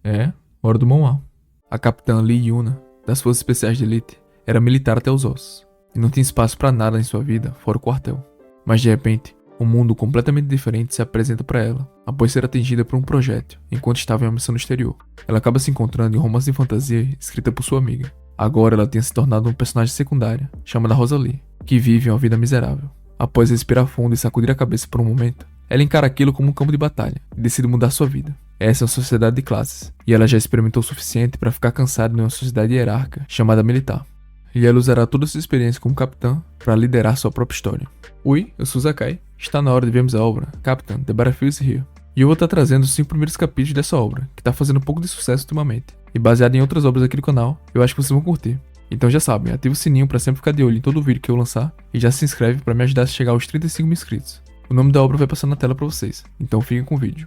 É, hora do Mão. A capitã Lee Yuna, das Forças Especiais de Elite, era militar até os ossos, e não tinha espaço para nada em sua vida fora o quartel. Mas de repente, um mundo completamente diferente se apresenta para ela, após ser atingida por um projétil, enquanto estava em uma missão no exterior. Ela acaba se encontrando em um romance de fantasia escrita por sua amiga. Agora ela tinha se tornado um personagem secundária, chamada Rosalie, que vive uma vida miserável. Após respirar fundo e sacudir a cabeça por um momento, ela encara aquilo como um campo de batalha e decide mudar sua vida. Essa é uma sociedade de classes, e ela já experimentou o suficiente para ficar cansada de uma sociedade hierárquica chamada militar. E ela usará toda a sua experiência como capitã para liderar sua própria história. Oi, eu sou Zakai. Está na hora de vermos a obra Captain, The Battlefield is Here. E eu vou estar trazendo os 5 primeiros capítulos dessa obra, que está fazendo um pouco de sucesso ultimamente. E baseado em outras obras aqui do canal, eu acho que vocês vão curtir. Então já sabem, ativa o sininho para sempre ficar de olho em todo vídeo que eu lançar, e já se inscreve para me ajudar a chegar aos 35 mil inscritos. O nome da obra vai passar na tela para vocês, então fiquem com o vídeo.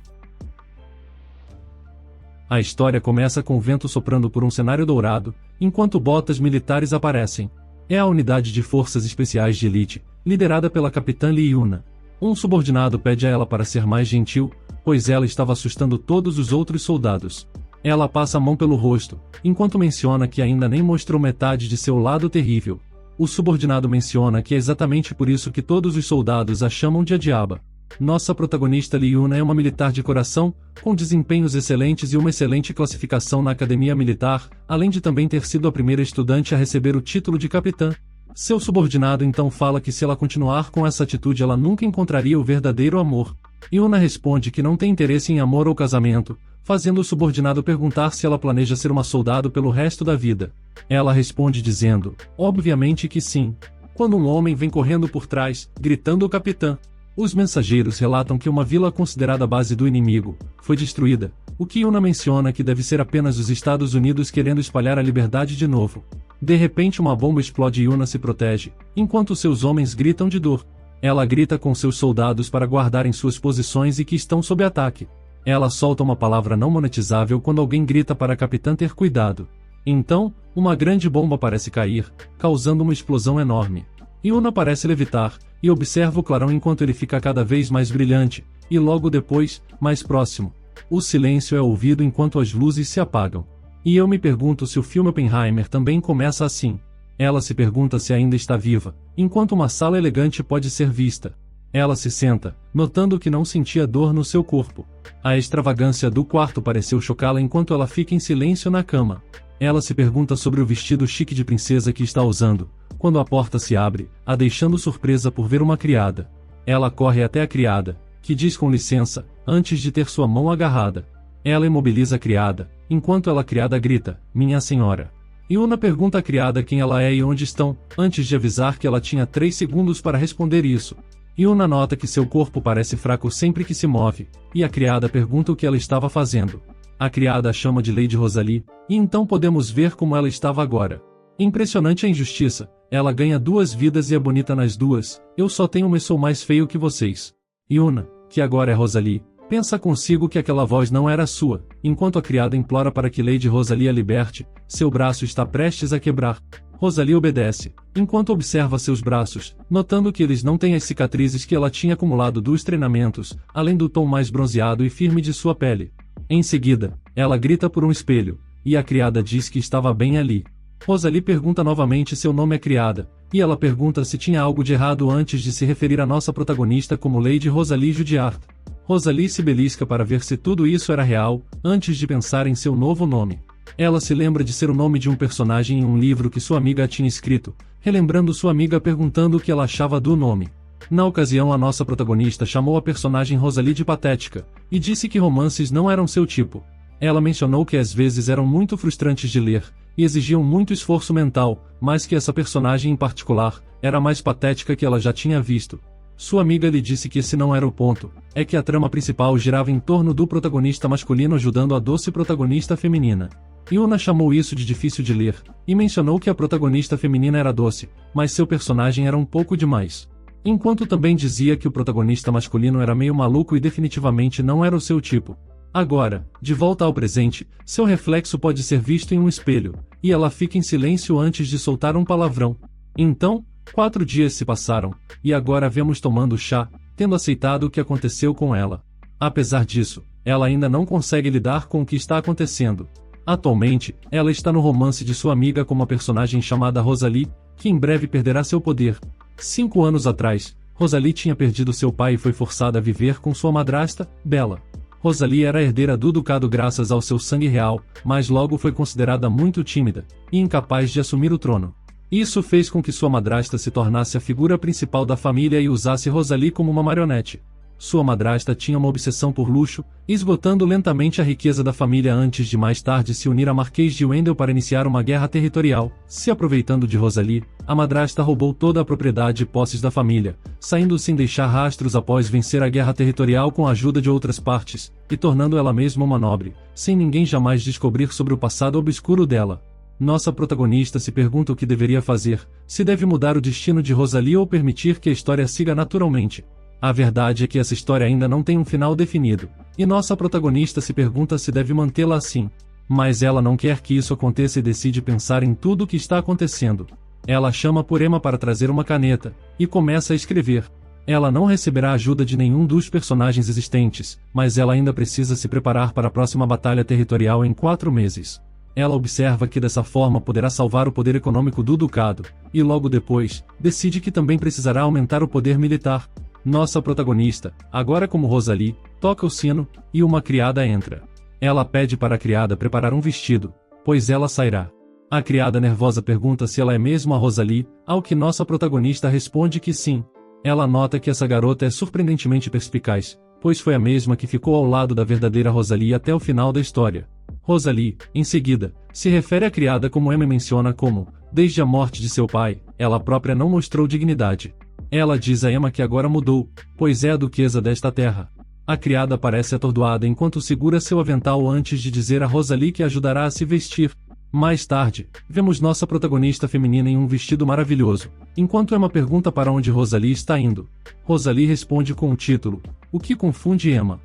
A história começa com o vento soprando por um cenário dourado, enquanto botas militares aparecem. É a unidade de forças especiais de elite, liderada pela capitã Lee Yuna. Um subordinado pede a ela para ser mais gentil, pois ela estava assustando todos os outros soldados. Ela passa a mão pelo rosto, enquanto menciona que ainda nem mostrou metade de seu lado terrível. O subordinado menciona que é exatamente por isso que todos os soldados a chamam de a diaba. Nossa protagonista Lee Yuna é uma militar de coração, com desempenhos excelentes e uma excelente classificação na academia militar, além de também ter sido a primeira estudante a receber o título de capitã. Seu subordinado então fala que se ela continuar com essa atitude ela nunca encontraria o verdadeiro amor. Yuna responde que não tem interesse em amor ou casamento, fazendo o subordinado perguntar se ela planeja ser uma soldado pelo resto da vida. Ela responde dizendo, obviamente que sim. Quando um homem vem correndo por trás, gritando capitã. Os mensageiros relatam que uma vila considerada base do inimigo foi destruída, o que Yuna menciona que deve ser apenas os Estados Unidos querendo espalhar a liberdade de novo. De repente uma bomba explode e Yuna se protege, enquanto seus homens gritam de dor. Ela grita com seus soldados para guardarem suas posições e que estão sob ataque. Ela solta uma palavra não monetizável quando alguém grita para a capitã ter cuidado. Então, uma grande bomba parece cair, causando uma explosão enorme. Yuna parece levitar, e observa o clarão enquanto ele fica cada vez mais brilhante, e logo depois, mais próximo. O silêncio é ouvido enquanto as luzes se apagam. E eu me pergunto se o filme Oppenheimer também começa assim. Ela se pergunta se ainda está viva, enquanto uma sala elegante pode ser vista. Ela se senta, notando que não sentia dor no seu corpo. A extravagância do quarto pareceu chocá-la enquanto ela fica em silêncio na cama. Ela se pergunta sobre o vestido chique de princesa que está usando, quando a porta se abre, a deixando surpresa por ver uma criada. Ela corre até a criada, que diz com licença, antes de ter sua mão agarrada. Ela imobiliza a criada, enquanto a criada grita, minha senhora. Yuna pergunta à criada quem ela é e onde estão, antes de avisar que ela tinha 3 segundos para responder isso. Yuna nota que seu corpo parece fraco sempre que se move, e a criada pergunta o que ela estava fazendo. A criada a chama de Lady Rosalie, e então podemos ver como ela estava agora. Impressionante a injustiça, ela ganha 2 vidas e é bonita nas 2, eu só tenho uma e sou mais feio que vocês. Yuna, que agora é Rosalie, pensa consigo que aquela voz não era sua, enquanto a criada implora para que Lady Rosalie a liberte, seu braço está prestes a quebrar. Rosalie obedece, enquanto observa seus braços, notando que eles não têm as cicatrizes que ela tinha acumulado dos treinamentos, além do tom mais bronzeado e firme de sua pele. Em seguida, ela grita por um espelho, e a criada diz que estava bem ali. Rosalie pergunta novamente seu nome à criada, e ela pergunta se tinha algo de errado antes de se referir à nossa protagonista como Lady Rosalie Judiart. Rosalie se belisca para ver se tudo isso era real, antes de pensar em seu novo nome. Ela se lembra de ser o nome de um personagem em um livro que sua amiga tinha escrito, relembrando sua amiga perguntando o que ela achava do nome. Na ocasião a nossa protagonista chamou a personagem Rosalie de patética, e disse que romances não eram seu tipo. Ela mencionou que às vezes eram muito frustrantes de ler, e exigiam muito esforço mental, mas que essa personagem em particular, era a mais patética que ela já tinha visto. Sua amiga lhe disse que esse não era o ponto, é que a trama principal girava em torno do protagonista masculino ajudando a doce protagonista feminina. Yuna chamou isso de difícil de ler, e mencionou que a protagonista feminina era doce, mas seu personagem era um pouco demais. Enquanto também dizia que o protagonista masculino era meio maluco e definitivamente não era o seu tipo. Agora, de volta ao presente, seu reflexo pode ser visto em um espelho, e ela fica em silêncio antes de soltar um palavrão. Então, 4 dias se passaram, e agora vemos tomando chá, tendo aceitado o que aconteceu com ela. Apesar disso, Ela ainda não consegue lidar com o que está acontecendo. Atualmente, ela está no romance de sua amiga com uma personagem chamada Rosalie, que em breve perderá seu poder. 5 anos atrás, Rosalie tinha perdido seu pai e foi forçada a viver com sua madrasta, Bella. Rosalie era a herdeira do ducado graças ao seu sangue real, mas logo foi considerada muito tímida e incapaz de assumir o trono. Isso fez com que sua madrasta se tornasse a figura principal da família e usasse Rosalie como uma marionete. Sua madrasta tinha uma obsessão por luxo, esgotando lentamente a riqueza da família antes de mais tarde se unir a Marquês de Wendell para iniciar uma guerra territorial. Se aproveitando de Rosalie, a madrasta roubou toda a propriedade e posses da família, saindo sem deixar rastros após vencer a guerra territorial com a ajuda de outras partes, e tornando ela mesma uma nobre, sem ninguém jamais descobrir sobre o passado obscuro dela. Nossa protagonista se pergunta o que deveria fazer, se deve mudar o destino de Rosalie ou permitir que a história siga naturalmente. A verdade é que essa história ainda não tem um final definido, e nossa protagonista se pergunta se deve mantê-la assim. Mas ela não quer que isso aconteça e decide pensar em tudo o que está acontecendo. Ela chama por Emma para trazer uma caneta, e começa a escrever. Ela não receberá ajuda de nenhum dos personagens existentes, mas ela ainda precisa se preparar para a próxima batalha territorial em 4 meses. Ela observa que dessa forma poderá salvar o poder econômico do ducado, e logo depois, decide que também precisará aumentar o poder militar. Nossa protagonista, agora como Rosalie, toca o sino, e uma criada entra. Ela pede para a criada preparar um vestido, pois ela sairá. A criada nervosa pergunta se ela é mesmo a Rosalie, ao que nossa protagonista responde que sim. Ela nota que essa garota é surpreendentemente perspicaz, pois foi a mesma que ficou ao lado da verdadeira Rosalie até o final da história. Rosalie, em seguida, se refere à criada como Emma menciona como, desde a morte de seu pai, ela própria não mostrou dignidade. Ela diz a Emma que agora mudou, pois é a duquesa desta terra. A criada parece atordoada enquanto segura seu avental antes de dizer a Rosalie que ajudará a se vestir. Mais tarde, vemos nossa protagonista feminina em um vestido maravilhoso, enquanto Emma pergunta para onde Rosalie está indo. Rosalie responde com o título, o que confunde Emma.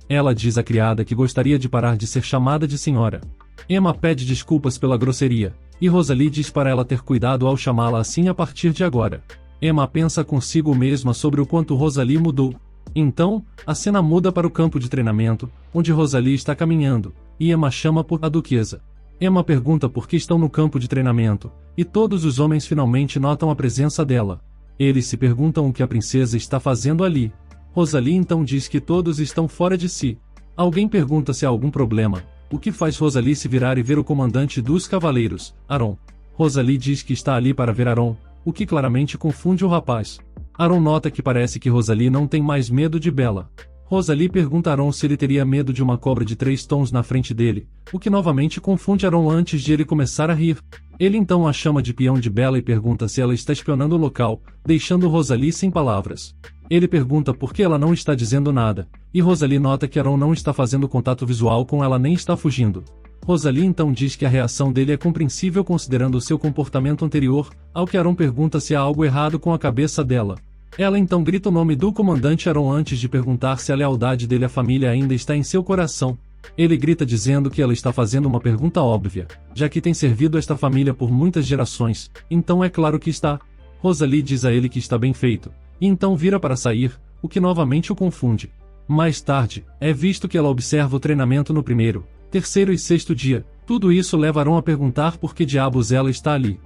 Ela diz à criada que gostaria de parar de ser chamada de senhora. Emma pede desculpas pela grosseria, e Rosalie diz para ela ter cuidado ao chamá-la assim a partir de agora. Emma pensa consigo mesma sobre o quanto Rosalie mudou. Então, a cena muda para o campo de treinamento, onde Rosalie está caminhando, e Emma chama por a duquesa. Emma pergunta por que estão no campo de treinamento, e todos os homens finalmente notam a presença dela. Eles se perguntam o que a princesa está fazendo ali. Rosalie então diz que todos estão fora de si. Alguém pergunta se há algum problema, o que faz Rosalie se virar e ver o comandante dos cavaleiros, Aron. Rosalie diz que está ali para ver Aron, o que claramente confunde o rapaz. Aron nota que parece que Rosalie não tem mais medo de Bella. Rosalie pergunta a Aron se ele teria medo de uma cobra de 3 tons na frente dele, o que novamente confunde Aron antes de ele começar a rir. Ele então a chama de peão de Bella e pergunta se ela está espionando o local, deixando Rosalie sem palavras. Ele pergunta por que ela não está dizendo nada, e Rosalie nota que Aron não está fazendo contato visual com ela nem está fugindo. Rosalie então diz que a reação dele é compreensível considerando o seu comportamento anterior, ao que Aron pergunta se há algo errado com a cabeça dela. Ela então grita o nome do comandante Aron antes de perguntar se a lealdade dele à família ainda está em seu coração. Ele grita dizendo que ela está fazendo uma pergunta óbvia, já que tem servido esta família por muitas gerações, então é claro que está. Rosalie diz a ele que está bem feito, e então vira para sair, o que novamente o confunde. Mais tarde, é visto que ela observa o treinamento no primeiro, terceiro e sexto dia. Tudo isso leva Aron a perguntar por que diabos ela está ali.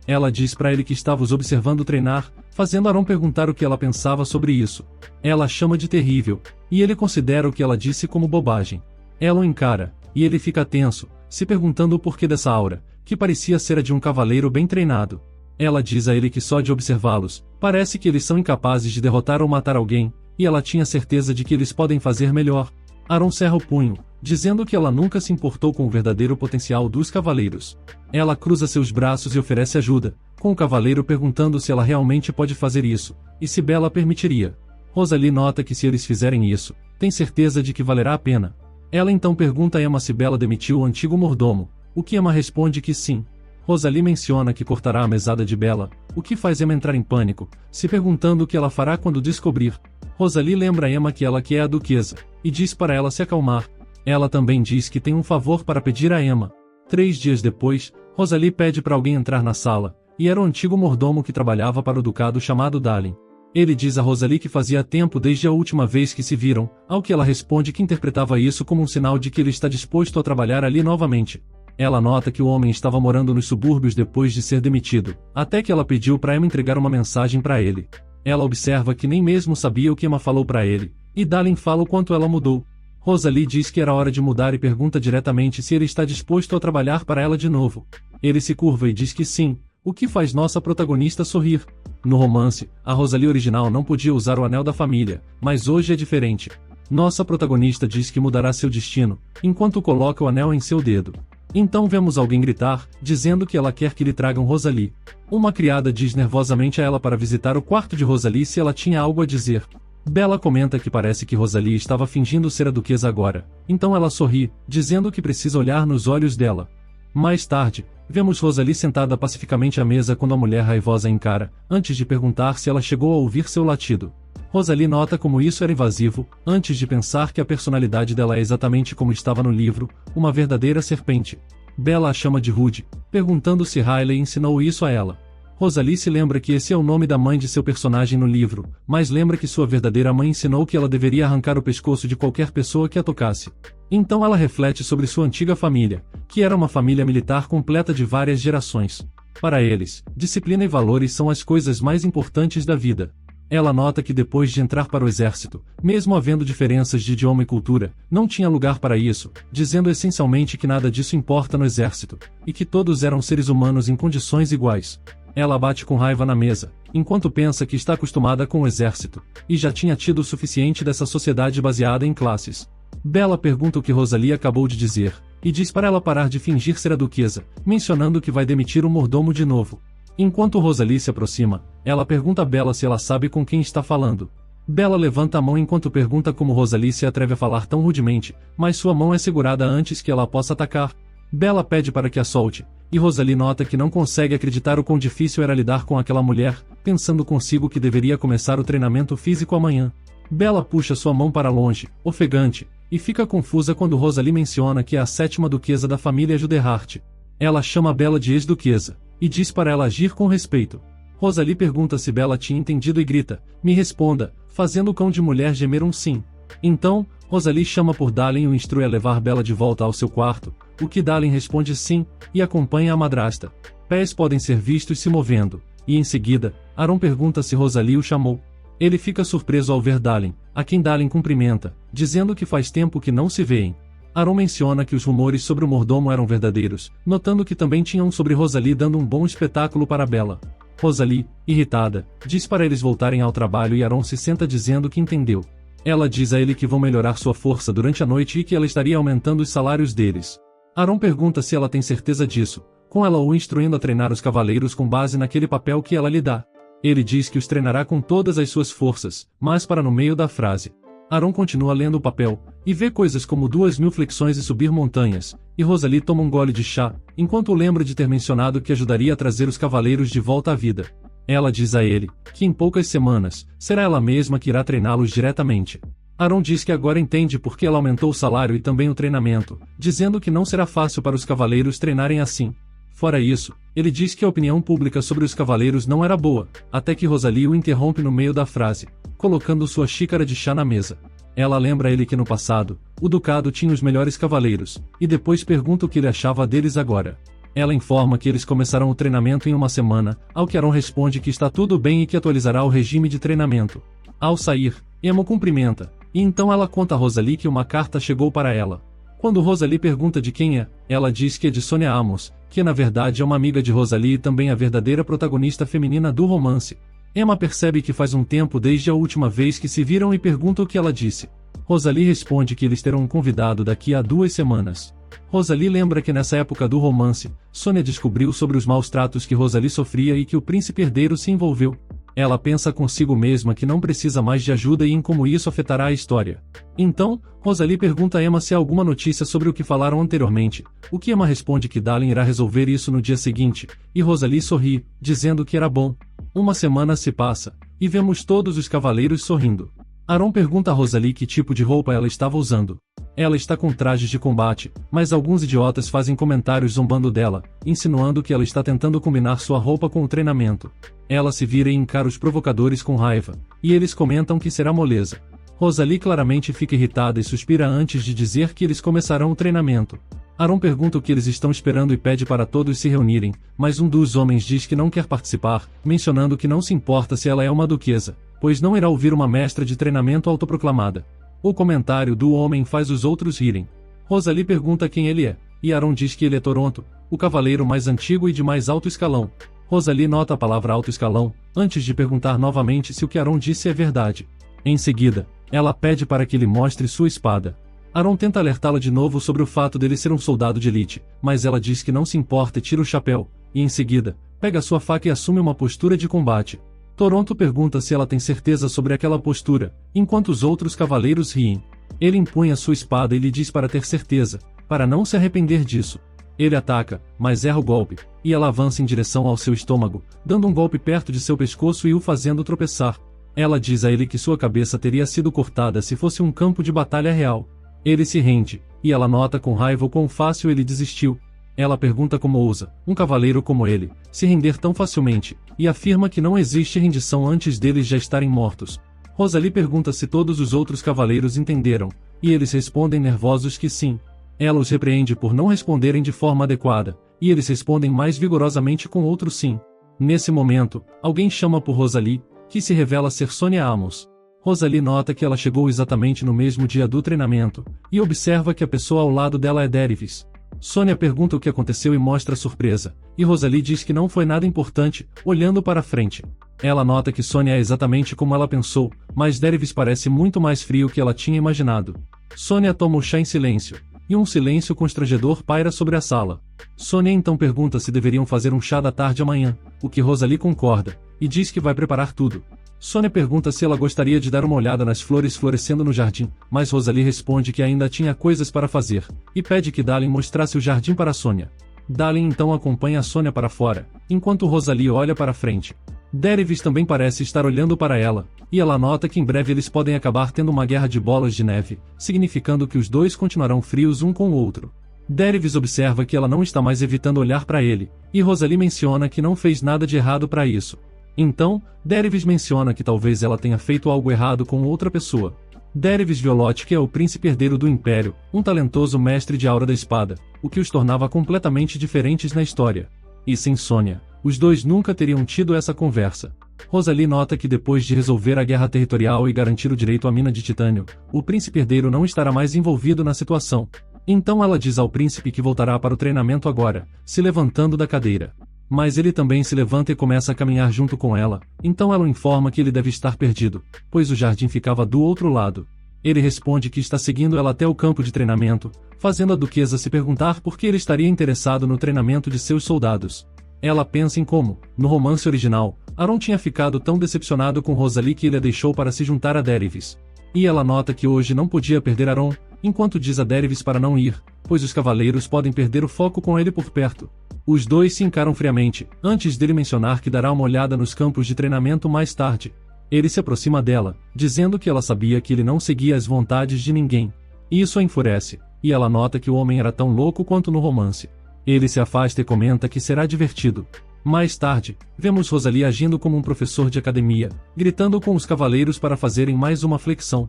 Ela diz para ele que estava os observando treinar, fazendo Aron perguntar o que ela pensava sobre isso. Ela chama de terrível, e ele considera o que ela disse como bobagem. Ela o encara, e ele fica tenso, se perguntando o porquê dessa aura, que parecia ser a de um cavaleiro bem treinado. Ela diz a ele que só de observá-los, parece que eles são incapazes de derrotar ou matar alguém, e ela tinha certeza de que eles podem fazer melhor. Aron cerra o punho, dizendo que ela nunca se importou com o verdadeiro potencial dos cavaleiros. Ela cruza seus braços e oferece ajuda, com o cavaleiro perguntando se ela realmente pode fazer isso, e se Bella permitiria. Rosalie nota que se eles fizerem isso, tem certeza de que valerá a pena. Ela então pergunta a Emma se Bella demitiu o antigo mordomo, o que Emma responde que sim. Rosalie menciona que cortará a mesada de Bella, o que faz Emma entrar em pânico, se perguntando o que ela fará quando descobrir. Rosalie lembra a Emma que ela é a duquesa, e diz para ela se acalmar. Ela também diz que tem um favor para pedir a Emma. 3 dias depois, Rosalie pede para alguém entrar na sala, e era o antigo mordomo que trabalhava para o ducado chamado Dalin. Ele diz a Rosalie que fazia tempo desde a última vez que se viram, ao que ela responde que interpretava isso como um sinal de que ele está disposto a trabalhar ali novamente. Ela nota que o homem estava morando nos subúrbios depois de ser demitido, até que ela pediu para Emma entregar uma mensagem para ele. Ela observa que nem mesmo sabia o que Emma falou para ele, e Darlin fala o quanto ela mudou. Rosalie diz que era hora de mudar e pergunta diretamente se ele está disposto a trabalhar para ela de novo. Ele se curva e diz que sim, o que faz nossa protagonista sorrir. No romance, a Rosalie original não podia usar o anel da família, mas hoje é diferente. Nossa protagonista diz que mudará seu destino, enquanto coloca o anel em seu dedo. Então vemos alguém gritar, dizendo que ela quer que lhe tragam Rosalie. Uma criada diz nervosamente a ela para visitar o quarto de Rosalie se ela tinha algo a dizer. Bella comenta que parece que Rosalie estava fingindo ser a duquesa agora, então ela sorri, dizendo que precisa olhar nos olhos dela. Mais tarde, vemos Rosalie sentada pacificamente à mesa quando a mulher raivosa a encara, antes de perguntar se ela chegou a ouvir seu latido. Rosalie nota como isso era invasivo, antes de pensar que a personalidade dela é exatamente como estava no livro, uma verdadeira serpente. Bella a chama de rude, perguntando se Riley ensinou isso a ela. Rosalie se lembra que esse é o nome da mãe de seu personagem no livro, mas lembra que sua verdadeira mãe ensinou que ela deveria arrancar o pescoço de qualquer pessoa que a tocasse. Então ela reflete sobre sua antiga família, que era uma família militar completa de várias gerações. Para eles, disciplina e valores são as coisas mais importantes da vida. Ela nota que depois de entrar para o exército, mesmo havendo diferenças de idioma e cultura, não tinha lugar para isso, dizendo essencialmente que nada disso importa no exército, e que todos eram seres humanos em condições iguais. Ela bate com raiva na mesa, enquanto pensa que está acostumada com o exército, e já tinha tido o suficiente dessa sociedade baseada em classes. Bella pergunta o que Rosalie acabou de dizer, e diz para ela parar de fingir ser a duquesa, mencionando que vai demitir o mordomo de novo. Enquanto Rosalie se aproxima, ela pergunta a Bella se ela sabe com quem está falando. Bella levanta a mão enquanto pergunta como Rosalie se atreve a falar tão rudemente, mas sua mão é segurada antes que ela possa atacar. Bella pede para que a solte, e Rosalie nota que não consegue acreditar o quão difícil era lidar com aquela mulher, pensando consigo que deveria começar o treinamento físico amanhã. Bella puxa sua mão para longe, ofegante, e fica confusa quando Rosalie menciona que é a 7ª duquesa da família Juderhart. Ela chama Bella de ex-duquesa, e diz para ela agir com respeito. Rosalie pergunta se Bella tinha entendido e grita, "Me responda", fazendo o cão de mulher gemer um sim. Então, Rosalie chama por Darlin e o instrui a levar Bella de volta ao seu quarto, o que Darlin responde sim, e acompanha a madrasta. Pés podem ser vistos se movendo, e em seguida, Aaron pergunta se Rosalie o chamou. Ele fica surpreso ao ver Darlin, a quem Darlin cumprimenta, dizendo que faz tempo que não se veem. Aaron menciona que os rumores sobre o mordomo eram verdadeiros, notando que também tinham um sobre Rosalie dando um bom espetáculo para Bella. Rosalie, irritada, diz para eles voltarem ao trabalho e Aaron se senta dizendo que entendeu. Ela diz a ele que vão melhorar sua força durante a noite e que ela estaria aumentando os salários deles. Aaron pergunta se ela tem certeza disso, com ela o instruindo a treinar os cavaleiros com base naquele papel que ela lhe dá. Ele diz que os treinará com todas as suas forças, mas para no meio da frase. Aaron continua lendo o papel, e vê coisas como 2000 flexões e subir montanhas, e Rosalie toma um gole de chá, enquanto lembra de ter mencionado que ajudaria a trazer os cavaleiros de volta à vida. Ela diz a ele, que em poucas semanas, será ela mesma que irá treiná-los diretamente. Aaron diz que agora entende por que ela aumentou o salário e também o treinamento, dizendo que não será fácil para os cavaleiros treinarem assim. Fora isso, ele diz que a opinião pública sobre os cavaleiros não era boa, até que Rosalie o interrompe no meio da frase, colocando sua xícara de chá na mesa. Ela lembra a ele que no passado, o ducado tinha os melhores cavaleiros, e depois pergunta o que ele achava deles agora. Ela informa que eles começarão o treinamento em uma semana, ao que Aaron responde que está tudo bem e que atualizará o regime de treinamento. Ao sair, Emma cumprimenta, e então ela conta a Rosalie que uma carta chegou para ela. Quando Rosalie pergunta de quem é, ela diz que é de Sonia Amos, que na verdade é uma amiga de Rosalie e também a verdadeira protagonista feminina do romance. Emma percebe que faz um tempo desde a última vez que se viram e pergunta o que ela disse. Rosalie responde que eles terão um convidado daqui a 2 semanas. Rosalie lembra que nessa época do romance, Sonia descobriu sobre os maus tratos que Rosalie sofria e que o príncipe herdeiro se envolveu. Ela pensa consigo mesma que não precisa mais de ajuda e em como isso afetará a história. Então, Rosalie pergunta a Emma se há alguma notícia sobre o que falaram anteriormente, o que Emma responde que Darlin irá resolver isso no dia seguinte, e Rosalie sorri, dizendo que era bom. Uma semana se passa, e vemos todos os cavaleiros sorrindo. Aaron pergunta a Rosalie que tipo de roupa ela estava usando. Ela está com trajes de combate, mas alguns idiotas fazem comentários zombando dela, insinuando que ela está tentando combinar sua roupa com o treinamento. Ela se vira e encara os provocadores com raiva, e eles comentam que será moleza. Rosalie claramente fica irritada e suspira antes de dizer que eles começarão o treinamento. Aaron pergunta o que eles estão esperando e pede para todos se reunirem, mas um dos homens diz que não quer participar, mencionando que não se importa se ela é uma duquesa, pois não irá ouvir uma mestra de treinamento autoproclamada. O comentário do homem faz os outros rirem. Rosalie pergunta quem ele é, e Aaron diz que ele é Toronto, o cavaleiro mais antigo e de mais alto escalão. Rosalie nota a palavra alto escalão, antes de perguntar novamente se o que Aaron disse é verdade. Em seguida, ela pede para que ele mostre sua espada. Aaron tenta alertá-la de novo sobre o fato dele ser um soldado de elite, mas ela diz que não se importa e tira o chapéu, e em seguida, pega sua faca e assume uma postura de combate. Toronto pergunta se ela tem certeza sobre aquela postura, enquanto os outros cavaleiros riem. Ele empunha sua espada e lhe diz para ter certeza, para não se arrepender disso. Ele ataca, mas erra o golpe, e ela avança em direção ao seu estômago, dando um golpe perto de seu pescoço e o fazendo tropeçar. Ela diz a ele que sua cabeça teria sido cortada se fosse um campo de batalha real. Ele se rende, e ela nota com raiva o quão fácil ele desistiu. Ela pergunta como ousa, um cavaleiro como ele, se render tão facilmente, e afirma que não existe rendição antes deles já estarem mortos. Rosalie pergunta se todos os outros cavaleiros entenderam, e eles respondem nervosos que sim. Ela os repreende por não responderem de forma adequada, e eles respondem mais vigorosamente com outro sim. Nesse momento, alguém chama por Rosalie, que se revela ser Sonia Amos. Rosalie nota que ela chegou exatamente no mesmo dia do treinamento, e observa que a pessoa ao lado dela é Derivis. Sonia pergunta o que aconteceu e mostra surpresa, e Rosalie diz que não foi nada importante, olhando para frente. Ela nota que Sonia é exatamente como ela pensou, mas Derivis parece muito mais frio que ela tinha imaginado. Sonia toma o chá em silêncio, e um silêncio constrangedor paira sobre a sala. Sonia então pergunta se deveriam fazer um chá da tarde amanhã, o que Rosalie concorda, e diz que vai preparar tudo. Sonia pergunta se ela gostaria de dar uma olhada nas flores florescendo no jardim, mas Rosalie responde que ainda tinha coisas para fazer, e pede que Dalin mostrasse o jardim para Sonia. Dalin então acompanha a Sonia para fora, enquanto Rosalie olha para frente. Derivis também parece estar olhando para ela, e ela nota que em breve eles podem acabar tendo uma guerra de bolas de neve, significando que os dois continuarão frios um com o outro. Derivis observa que ela não está mais evitando olhar para ele, e Rosalie menciona que não fez nada de errado para isso. Então, Derivis menciona que talvez ela tenha feito algo errado com outra pessoa. Derivis Violotic é o príncipe herdeiro do Império, um talentoso mestre de aura da espada, o que os tornava completamente diferentes na história. E sem Sonia, os dois nunca teriam tido essa conversa. Rosalie nota que depois de resolver a guerra territorial e garantir o direito à mina de titânio, o príncipe herdeiro não estará mais envolvido na situação. Então ela diz ao príncipe que voltará para o treinamento agora, se levantando da cadeira. Mas ele também se levanta e começa a caminhar junto com ela, então ela o informa que ele deve estar perdido, pois o jardim ficava do outro lado. Ele responde que está seguindo ela até o campo de treinamento, fazendo a duquesa se perguntar por que ele estaria interessado no treinamento de seus soldados. Ela pensa em como, no romance original, Aaron tinha ficado tão decepcionado com Rosalie que ele a deixou para se juntar a Derivis. E ela nota que hoje não podia perder Aaron, enquanto diz a Derivis para não ir, pois os cavaleiros podem perder o foco com ele por perto. Os dois se encaram friamente, antes dele mencionar que dará uma olhada nos campos de treinamento mais tarde. Ele se aproxima dela, dizendo que ela sabia que ele não seguia as vontades de ninguém. Isso a enfurece, e ela nota que o homem era tão louco quanto no romance. Ele se afasta e comenta que será divertido. Mais tarde, vemos Rosalie agindo como um professor de academia, gritando com os cavaleiros para fazerem mais uma flexão.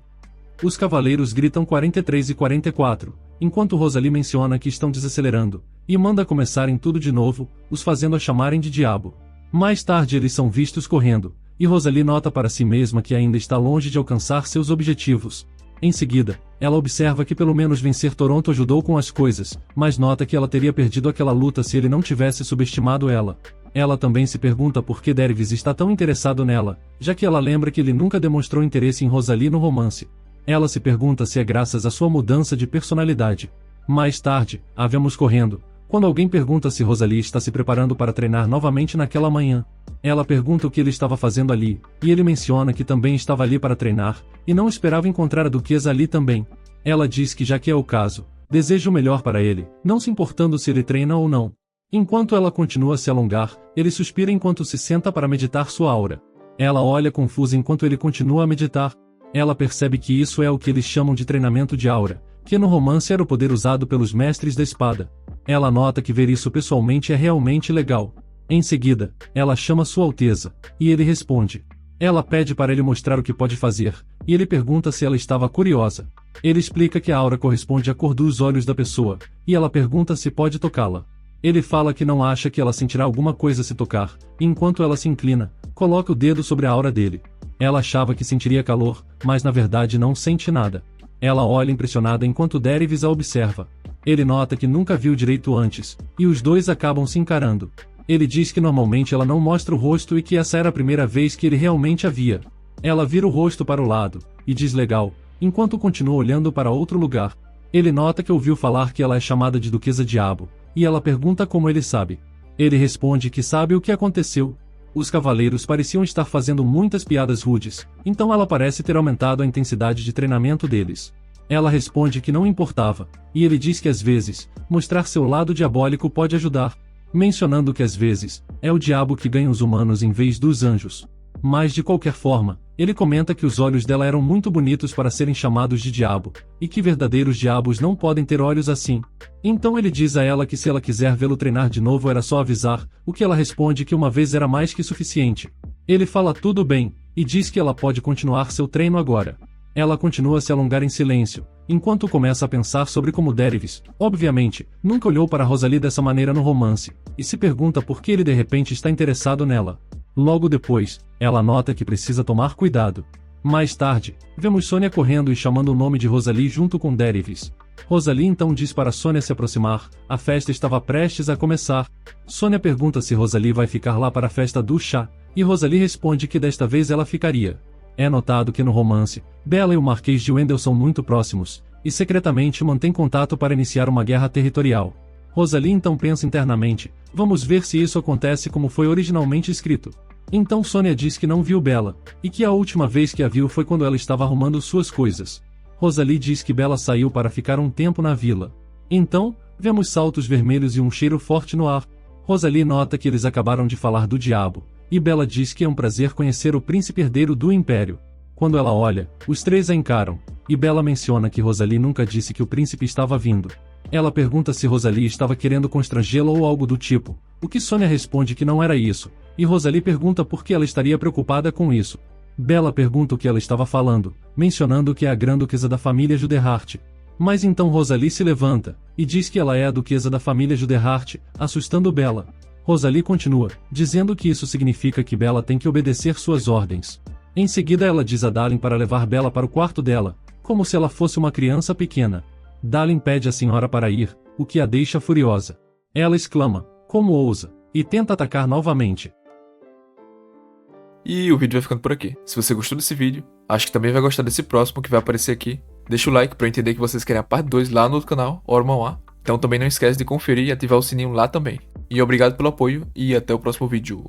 Os cavaleiros gritam 43 e 44, enquanto Rosalie menciona que estão desacelerando, e manda começarem tudo de novo, os fazendo a chamarem de diabo. Mais tarde eles são vistos correndo, e Rosalie nota para si mesma que ainda está longe de alcançar seus objetivos. Em seguida, ela observa que pelo menos vencer Toronto ajudou com as coisas, mas nota que ela teria perdido aquela luta se ele não tivesse subestimado ela. Ela também se pergunta por que Derivis está tão interessado nela, já que ela lembra que ele nunca demonstrou interesse em Rosalie no romance. Ela se pergunta se é graças à sua mudança de personalidade. Mais tarde, a vemos correndo, quando alguém pergunta se Rosalie está se preparando para treinar novamente naquela manhã. Ela pergunta o que ele estava fazendo ali, e ele menciona que também estava ali para treinar, e não esperava encontrar a duquesa ali também. Ela diz que já que é o caso, deseja o melhor para ele, não se importando se ele treina ou não. Enquanto ela continua a se alongar, ele suspira enquanto se senta para meditar sua aura. Ela olha confusa enquanto ele continua a meditar. Ela percebe que isso é o que eles chamam de treinamento de aura, que no romance era o poder usado pelos mestres da espada. Ela nota que ver isso pessoalmente é realmente legal. Em seguida, ela chama Sua Alteza, e ele responde. Ela pede para ele mostrar o que pode fazer, e ele pergunta se ela estava curiosa. Ele explica que a aura corresponde à cor dos olhos da pessoa, e ela pergunta se pode tocá-la. Ele fala que não acha que ela sentirá alguma coisa se tocar, e enquanto ela se inclina, coloca o dedo sobre a aura dele. Ela achava que sentiria calor, mas na verdade não sente nada. Ela olha impressionada enquanto Derivs a observa. Ele nota que nunca viu direito antes, e os dois acabam se encarando. Ele diz que normalmente ela não mostra o rosto e que essa era a primeira vez que ele realmente a via. Ela vira o rosto para o lado, e diz legal, enquanto continua olhando para outro lugar. Ele nota que ouviu falar que ela é chamada de Duquesa Diabo, e ela pergunta como ele sabe. Ele responde que sabe o que aconteceu. Os cavaleiros pareciam estar fazendo muitas piadas rudes, então ela parece ter aumentado a intensidade de treinamento deles. Ela responde que não importava, e ele diz que às vezes, mostrar seu lado diabólico pode ajudar, mencionando que às vezes, é o diabo que ganha os humanos em vez dos anjos. Mas de qualquer forma, ele comenta que os olhos dela eram muito bonitos para serem chamados de diabo, e que verdadeiros diabos não podem ter olhos assim. Então ele diz a ela que se ela quiser vê-lo treinar de novo era só avisar, o que ela responde que uma vez era mais que suficiente. Ele fala tudo bem, e diz que ela pode continuar seu treino agora. Ela continua a se alongar em silêncio, enquanto começa a pensar sobre como Derivs, obviamente, nunca olhou para Rosalie dessa maneira no romance, e se pergunta por que ele de repente está interessado nela. Logo depois, ela nota que precisa tomar cuidado. Mais tarde, vemos Sônia correndo e chamando o nome de Rosalie junto com Derivs. Rosalie então diz para Sônia se aproximar, a festa estava prestes a começar. Sônia pergunta se Rosalie vai ficar lá para a festa do chá, e Rosalie responde que desta vez ela ficaria. É notado que no romance, Bella e o Marquês de Wendell são muito próximos, e secretamente mantêm contato para iniciar uma guerra territorial. Rosalie então pensa internamente, vamos ver se isso acontece como foi originalmente escrito. Então Sônia diz que não viu Bella, e que a última vez que a viu foi quando ela estava arrumando suas coisas. Rosalie diz que Bella saiu para ficar um tempo na vila. Então, vemos saltos vermelhos e um cheiro forte no ar. Rosalie nota que eles acabaram de falar do diabo, e Bella diz que é um prazer conhecer o príncipe herdeiro do Império. Quando ela olha, os três a encaram, e Bella menciona que Rosalie nunca disse que o príncipe estava vindo. Ela pergunta se Rosalie estava querendo constrangê-la ou algo do tipo, o que Sônia responde que não era isso, e Rosalie pergunta por que ela estaria preocupada com isso. Bella pergunta o que ela estava falando, mencionando que é a Grã-Duquesa da família Juderhart. Mas então Rosalie se levanta, e diz que ela é a Duquesa da família Juderhart, assustando Bella. Rosalie continua, dizendo que isso significa que Bella tem que obedecer suas ordens. Em seguida ela diz a Dalin para levar Bella para o quarto dela, como se ela fosse uma criança pequena. Dalin pede a senhora para ir, o que a deixa furiosa. Ela exclama, como ousa, e tenta atacar novamente. E o vídeo vai ficando por aqui. Se você gostou desse vídeo, acho que também vai gostar desse próximo que vai aparecer aqui. Deixa o like para eu entender que vocês querem a parte 2 lá no outro canal, Ormão. Então também não esquece de conferir e ativar o sininho lá também. E obrigado pelo apoio e até o próximo vídeo.